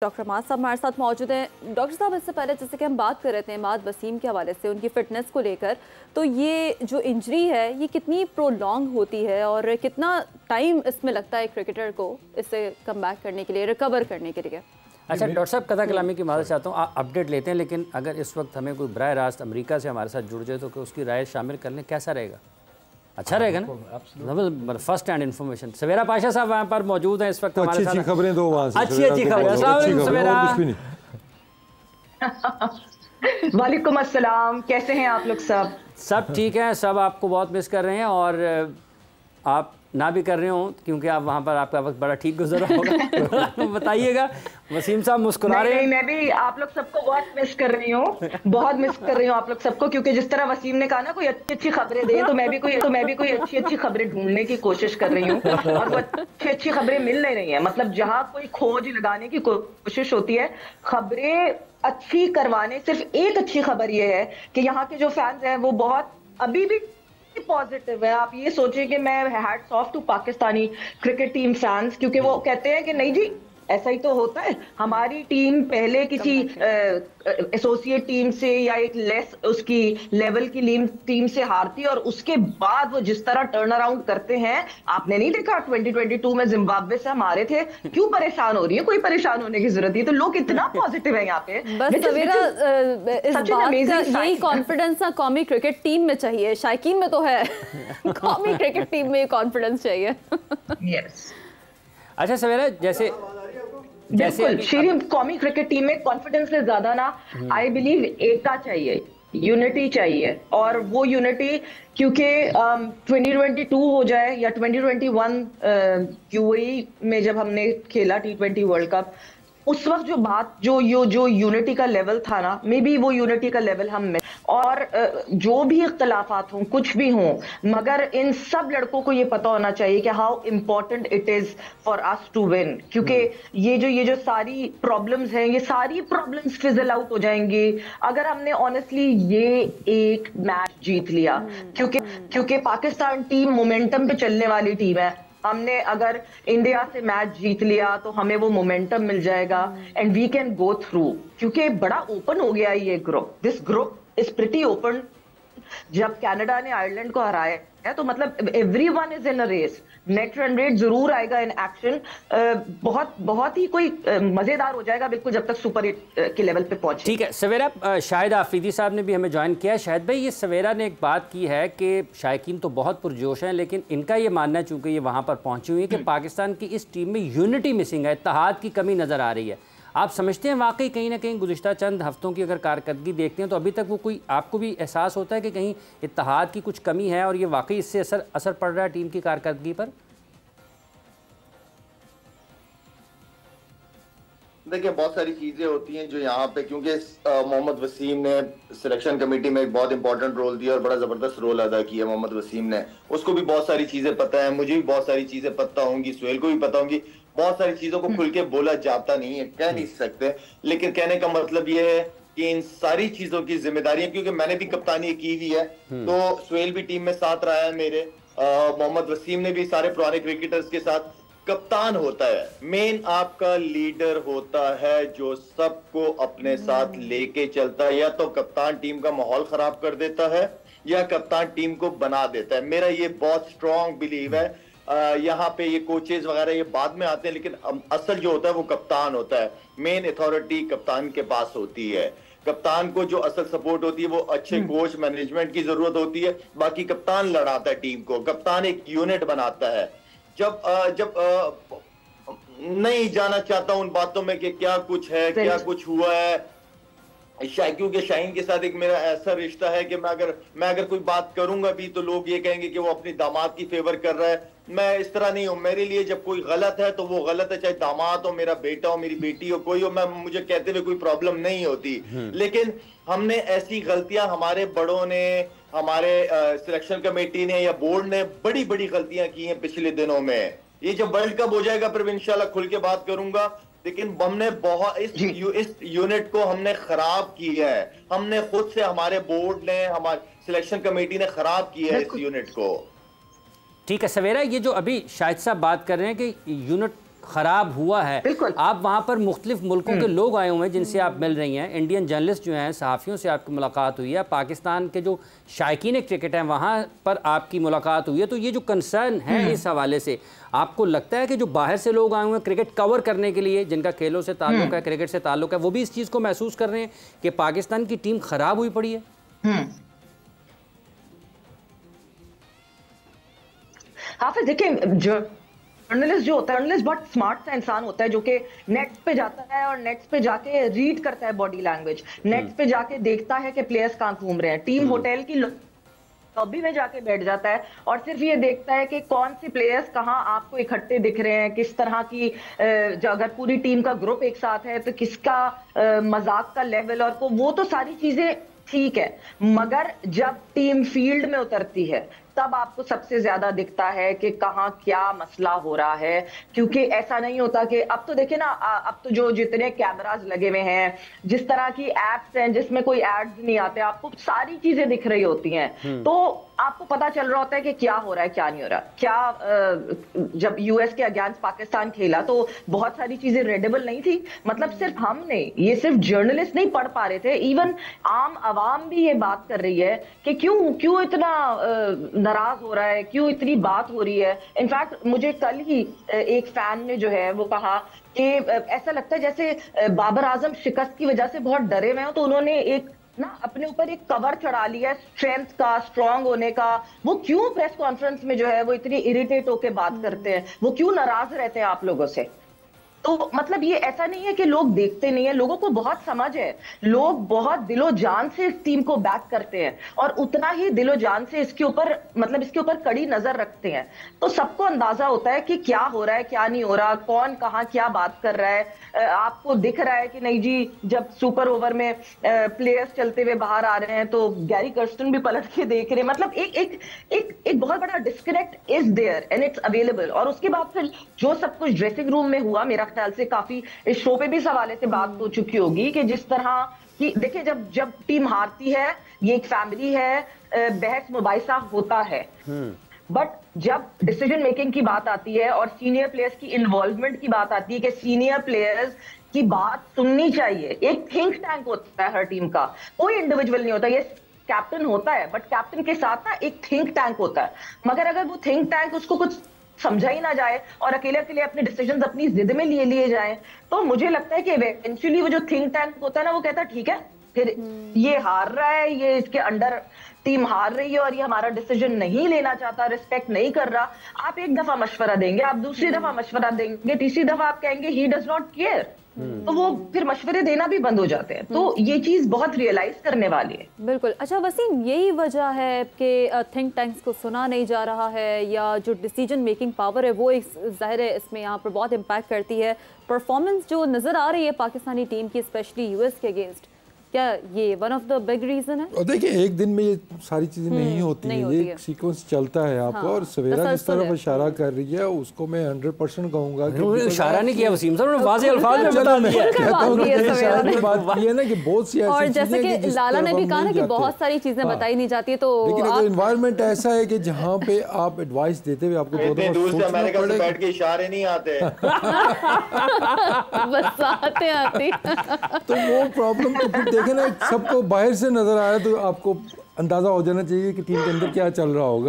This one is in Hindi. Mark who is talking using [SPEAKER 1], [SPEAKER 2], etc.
[SPEAKER 1] डॉक्टर इमाद साहब हमारे साथ मौजूद हैं। डॉक्टर साहब, इससे पहले जैसे कि हम बात कर रहे थे इमाद वसीम के हवाले से, उनकी फ़िटनेस को लेकर, तो ये जो इंजरी है ये कितनी प्रोलॉन्ग होती है और कितना टाइम इसमें लगता है क्रिकेटर को इससे कम बैक करने के लिए, रिकवर करने के लिए?
[SPEAKER 2] अच्छा डॉक्टर साहब, कथा कलामी की मादत चाहता हूँ, अपडेट लेते हैं, लेकिन अगर इस वक्त हमें कोई बराह रास्त अमेरिका से हमारे साथ जुड़ जाए तो उसकी राय शामिल कर लें, कैसा रहेगा? अच्छा रहेगा ना? First hand information. Savera Pasha साहब वहाँ पर मौजूद हैं इस वक्त हमारे साथ।
[SPEAKER 3] अच्छी खबरें दो वहाँ से।
[SPEAKER 2] अच्छी खबरें। सवेरा
[SPEAKER 4] वालेकुम अस्सलाम, कैसे हैं आप लोग? सब
[SPEAKER 2] ठीक है, सब आपको बहुत मिस कर रहे हैं और आप ना भी कर रहे हो क्योंकि आप वहाँ पर आपका वक्त बड़ा ठीक गुजर रहा होगा। बताइएगा। वसीम साहब मुस्कुरा रहे हैं।
[SPEAKER 4] नहीं, मैं भी आप लोग सबको बहुत मिस कर रही हूँ, बहुत मिस कर रही हूँ आप लोग सबको, क्योंकि जिस तरह वसीम ने कहा ना कोई अच्छी खबरें दे, तो मैं भी कोई अच्छी खबरें ढूंढने की कोशिश कर रही हूँ और वो अच्छी खबरें मिल नहीं रही है। मतलब जहाँ कोई खोज लगाने की कोशिश होती है खबरें अच्छी करवाने, सिर्फ एक अच्छी खबर ये है कि यहाँ के जो फैंस हैं वो बहुत अभी भी पॉजिटिव है। आप ये सोचिए कि मैं hats off to Pakistani cricket team fans, क्योंकि वो कहते हैं कि नहीं जी ऐसा ही तो होता है, हमारी टीम पहले किसी एसोसिएट टीम से या एक लेस उसकी लेवल की टीम से हारती है और उसके बाद वो जिस तरह टर्न अराउंड करते हैं। आपने नहीं देखा 2022 में जिम्बाब्वे से हम हारे थे, क्यों परेशान हो रही है? कोई परेशान होने की जरूरत नहीं। तो लोग इतना पॉजिटिव है यहाँ पे।
[SPEAKER 1] बस सवेरा इस बात का यही कॉन्फिडेंस ना कौमी क्रिकेट टीम में चाहिए, शायकीन में तो है। कौमी क्रिकेट टीम में कॉन्फिडेंस चाहिए।
[SPEAKER 4] यस।
[SPEAKER 2] अच्छा सवेरा, जैसे
[SPEAKER 4] बिल्कुल कौमी क्रिकेट टीम में कॉन्फिडेंस से ज्यादा ना आई बिलीव एकता चाहिए, यूनिटी चाहिए। और वो यूनिटी क्योंकि 2022 हो जाए या 2021 यूएई में जब हमने खेला T20 वर्ल्ड कप, उस वक्त जो बात जो यूनिटी का लेवल था ना, मे बी वो यूनिटी का लेवल हम में, और जो भी इख्तलाफात हों, कुछ भी हों, मगर इन सब लड़कों को ये पता होना चाहिए कि how important it is for us to win. क्योंकि ये जो सारी प्रॉब्लम्स हैं, ये सारी प्रॉब्लम्स फिजल आउट हो जाएंगे अगर हमने ऑनेस्टली ये एक मैच जीत लिया। क्योंकि पाकिस्तान टीम मोमेंटम पे चलने वाली टीम है। हमने अगर इंडिया से मैच जीत लिया तो हमें वो मोमेंटम मिल जाएगा and we can go through, क्योंकि बड़ा ओपन हो गया ये group. This group is pretty open. जब कनाडा ने आयरलैंड को हराया है तो मतलब everyone is in a race. Net run rate जरूर आएगा इन एक्शन, बहुत ही कोई मजेदार हो जाएगा बिल्कुल जब तक सुपर 8 के लेवल पे पहुंचे।
[SPEAKER 2] ठीक है सवेरा, शाहिद आफरीदी साहब ने भी हमें ज्वाइन किया है। शाहिद भाई, ये सवेरा ने एक बात की है कि शायकीन तो बहुत पुरजोश हैं, लेकिन इनका ये मानना है चूंकि ये वहाँ पर पहुंची हुई है कि पाकिस्तान की इस टीम में यूनिटी मिसिंग है, इत्तेहाद की कमी नज़र आ रही है। आप समझते हैं वाकई कहीं ना कहीं गुज़िश्ता चंद हफ्तों की अगर कारकर्दगी देखते हैं तो अभी तक वो कोई आपको भी एहसास होता है कि कहीं इत्तेहाद की कुछ कमी है और ये वाकई इससे असर पड़ रहा है टीम की कारकर्दगी पर?
[SPEAKER 5] देखिए, बहुत सारी चीजें होती हैं जो यहाँ पे, क्योंकि मोहम्मद वसीम ने सिलेक्शन कमेटी में एक बहुत इंपॉर्टेंट रोल दिया और बड़ा जबरदस्त रोल अदा किया मोहम्मद वसीम ने। उसको भी बहुत सारी चीजें पता है, मुझे भी बहुत सारी चीजें पता होंगी, सुहेल को भी पता होंगी। बहुत सारी चीजों को खुल के बोला जाता नहीं है, कह नहीं सकते, लेकिन कहने का मतलब ये है कि इन सारी चीजों की जिम्मेदारी है, क्योंकि मैंने भी कप्तानी की हुई है, तो सुहेल भी टीम में साथ रहा है मेरे, मोहम्मद वसीम ने भी सारे पुराने क्रिकेटर्स के साथ। कप्तान होता है, मेन आपका लीडर होता है जो सबको अपने साथ लेके चलता है। या तो कप्तान टीम का माहौल खराब कर देता है या कप्तान टीम को बना देता है। मेरा ये बहुत स्ट्रॉन्ग बिलीव है। यहाँ पे ये कोचेज वगैरह ये बाद में आते हैं, लेकिन असल जो होता है वो कप्तान होता है। मेन अथॉरिटी कप्तान के पास होती है। कप्तान को जो असल सपोर्ट होती है वो अच्छे कोच मैनेजमेंट की जरूरत होती है। बाकी कप्तान लड़ाता है टीम को, कप्तान एक यूनिट बनाता है। जब नहीं जाना चाहता उन बातों में कि क्या कुछ है, क्या कुछ हुआ है, क्योंकि शाहीन के साथ एक मेरा ऐसा रिश्ता है कि मैं अगर कोई बात करूंगा भी तो लोग ये कहेंगे कि वो अपनी दामाद की फेवर कर रहा है। मैं इस तरह नहीं हूं। मेरे लिए जब कोई गलत है तो वो गलत है, चाहे दामाद हो, मेरा बेटा हो, मेरी बेटी हो, कोई हो, मुझे कहते हुए कोई प्रॉब्लम नहीं होती। लेकिन हमने ऐसी गलतियां, हमारे बड़ों ने, हमारे सिलेक्शन कमेटी ने या बोर्ड ने बड़ी बड़ी गलतियां की हैं पिछले दिनों में। ये जब वर्ल्ड कप हो जाएगा फिर इंशाल्लाह खुल के बात करूंगा, लेकिन हमने बहुत इस यूनिट को हमने खराब किया है। हमने खुद से, हमारे बोर्ड ने, हमारे सिलेक्शन कमेटी ने खराब किया है इस यूनिट को।
[SPEAKER 2] ठीक है सवेरा, ये जो अभी शाहिद साहब बात कर रहे हैं कि यूनिट ख़राब हुआ है। आप वहाँ पर मुख्तलिफ मुल्कों के लोग आए हुए हैं जिनसे आप मिल रही हैं, इंडियन जर्नलिस्ट जो हैं, सहाफ़ियों से आपकी मुलाकात हुई है, पाकिस्तान के जो शायकीन क्रिकेट हैं वहाँ पर आपकी मुलाकात हुई है, तो ये जो कंसर्न है इस हवाले से आपको लगता है कि जो बाहर से लोग आए हुए हैं क्रिकेट कवर करने के लिए, जिनका खेलों से ताल्लुक़ है, क्रिकेट से ताल्लुक़ है, वो भी इस चीज़ को महसूस कर रहे हैं कि पाकिस्तान की टीम ख़राब हुई पड़ी है?
[SPEAKER 4] हाफिज देखिए, जर्नलिस्ट जो होता है, जर्नलिस्ट बहुत स्मार्ट सा इंसान होता है जो कि नेट्स पे जाता है और नेट्स पे जाके रीड करता है बॉडी लैंग्वेज, नेट्स पे जाके देखता है कि प्लेयर्स कहाँ घूम रहे हैं, टीम होटल की लॉबी में जाके बैठ जाता है और सिर्फ ये देखता है कि कौन से प्लेयर्स कहाँ आपको इकट्ठे दिख रहे हैं, किस तरह की, अगर पूरी टीम का ग्रुप एक साथ है तो किसका मजाक का लेवल, और वो तो सारी चीजें ठीक है, मगर जब टीम फील्ड में उतरती है तब आपको सबसे ज्यादा दिखता है कि कहाँ क्या मसला हो रहा है। क्योंकि ऐसा नहीं होता कि अब तो देखिए ना, अब तो जो जितने कैमरास लगे हुए हैं, जिस तरह की एप्स हैं जिसमें कोई एड्स नहीं आते, आपको सारी चीजें दिख रही होती हैं, तो आपको पता चल रहा होता है कि क्या हो रहा है क्या नहीं हो रहा। क्या जब यूएस के अगेंस्ट पाकिस्तान खेला तो बहुत सारी चीजें रेडेबल नहीं थी, मतलब सिर्फ हम नहीं, ये सिर्फ जर्नलिस्ट नहीं पढ़ पा रहे थे, इवन आम आवाम भी ये बात कर रही है कि क्यों इतना नाराज हो रहा है, क्यों इतनी बात हो रही है। इनफैक्ट मुझे कल ही एक फैन ने जो है वो कहा कि ऐसा लगता है जैसे बाबर आजम शिकस्त की वजह से बहुत डरे हुए हो, तो उन्होंने एक ना अपने ऊपर एक कवर चढ़ा लिया है स्ट्रेंथ का, स्ट्रांग होने का। वो क्यों प्रेस कॉन्फ्रेंस में जो है वो इतनी इरिटेट होकर बात करते हैं, वो क्यों नाराज रहते हैं आप लोगों से। तो मतलब ये ऐसा नहीं है कि लोग देखते नहीं है, लोगों को बहुत समझ है, लोग बहुत दिलो जान से इस टीम को बैक करते हैं और उतना ही दिलो जान से इसके ऊपर कड़ी नजर रखते हैं। तो सबको अंदाजा होता है कि क्या हो रहा है क्या नहीं हो रहा, कौन कहाँ क्या बात कर रहा है। आपको दिख रहा है कि नहीं जी, जब सुपर ओवर में प्लेयर्स चलते हुए बाहर आ रहे हैं तो गैरी कर्स्टन भी पलट के देख रहे हैं। मतलब एक बहुत बड़ा disconnect is there and it's available. और उसके बाद फिर जो सब कुछ ड्रेसिंग रूम में हुआ, मेरा ख्याल से काफी इस शो पे भी इस हवाले से बात हो चुकी होगी कि जिस तरह कि देखिए, जब टीम हारती है, ये एक फैमिली है, बहस मुबाहिसा होता है, बट जब डिसीजन मेकिंग की बात आती है और सीनियर प्लेयर्स की इन्वॉल्वमेंट की बात आती है कि सीनियर प्लेयर्स की बात सुननी चाहिए। एक थिंक टैंक होता है हर टीम का, कोई इंडिविजुअल नहीं होता। ये कैप्टन होता है, बट कैप्टन के साथ ना एक थिंक टैंक होता है। मगर अगर वो थिंक टैंक उसको कुछ समझा ही ना जाए और अकेले अकेले अपने डिसीजंस अपनी जिद में लिए जाए, तो मुझे लगता है कि इवेंचुअली वो जो थिंक टैंक होता है ना, वो कहता है ठीक है, फिर ये हार रहा है, ये इसके अंडर टीम हार रही है और ये हमारा डिसीजन नहीं लेना चाहता, रिस्पेक्ट नहीं कर रहा। आप एक दफा मशवरा देंगे, आप दूसरी दफा मशवरा देंगे, तीसरी दफा आप कहेंगे ही डज नॉट केयर, तो वो फिर मशवरे देना भी बंद हो जाते हैं। तो ये चीज बहुत रियलाइज करने वाली है।
[SPEAKER 1] बिल्कुल। अच्छा वसीम, यही वजह है कि थिंक टैंक्स को सुना नहीं जा रहा है, या जो डिसीजन मेकिंग पावर है वो ज़ाहिर है इसमें यहाँ पर बहुत इम्पैक्ट करती है। परफॉर्मेंस जो नज़र आ रही है पाकिस्तानी टीम की, स्पेशली यूएस के अगेंस्ट, क्या ये one of the big reason है?
[SPEAKER 3] और देखिए, एक दिन में ये सारी चीजें नहीं होती हैं, ये एक सीक्वेंस चलता है आपको। और सवेरा जिस तरफ इशारा कर रही है उसको मैं 100% कहूंगा कि
[SPEAKER 2] इशारा नहीं किया वसीम साहब ने, वाज़ेह अल्फाज में बता दिया।
[SPEAKER 3] कहता हूं कि इशारा की बात की है ना कि बहुत सी ऐसी
[SPEAKER 1] और जैसे कि लाला ने भी कहा ना कि बहुत सारी चीजें बताई नहीं जाती है। तो
[SPEAKER 3] लेकिन अगर एनवायरनमेंट ऐसा है कि जहाँ पे आप एडवाइस देते हुए आपको
[SPEAKER 5] इतने दूर से अमेरिका से बैठ के इशारे नहीं आते
[SPEAKER 1] बस आते
[SPEAKER 3] तो वो प्रॉब्लम तो फिर देखे ना, सबको बाहर से नजर आ रहा है तो आपको अंदाजा हो जाना चाहिए कि टीम के अंदर क्या चल रहा होगा।